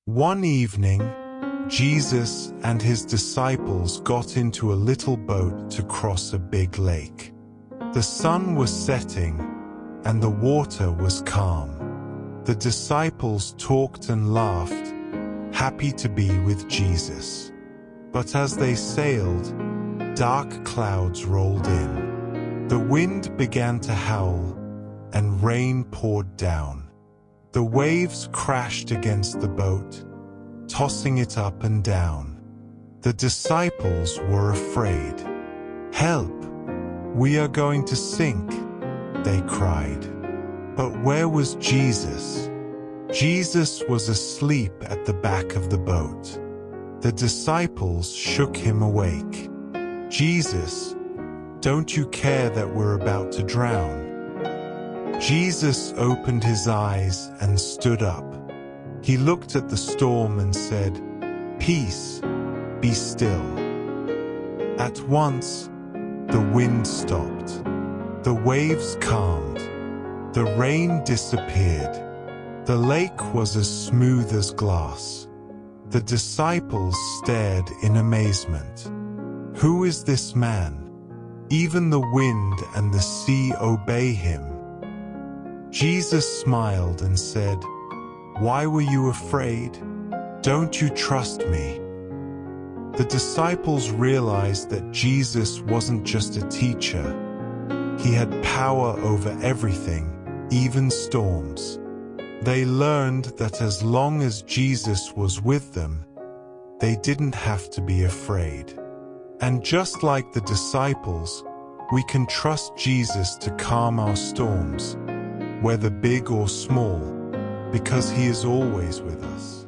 One evening, Jesus and his disciples got into a little boat to cross a big lake. The sun was setting, and the water was calm. The disciples talked and laughed, happy to be with Jesus. But as they sailed, dark clouds rolled in. The wind began to howl, and rain poured down. The waves crashed against the boat, tossing it up and down. The disciples were afraid. "Help! We are going to sink," they cried. But where was Jesus? Jesus was asleep at the back of the boat. The disciples shook him awake. "Jesus, don't you care that we're about to drown?" Jesus opened his eyes and stood up. He looked at the storm and said, "Peace, be still." At once, the wind stopped. The waves calmed. The rain disappeared. The lake was as smooth as glass. The disciples stared in amazement. "Who is this man? Even the wind and the sea obey him." Jesus smiled and said, "Why were you afraid? Don't you trust me?" The disciples realized that Jesus wasn't just a teacher. He had power over everything, even storms. They learned that as long as Jesus was with them, they didn't have to be afraid. And just like the disciples, we can trust Jesus to calm our storms, whether big or small, because he is always with us.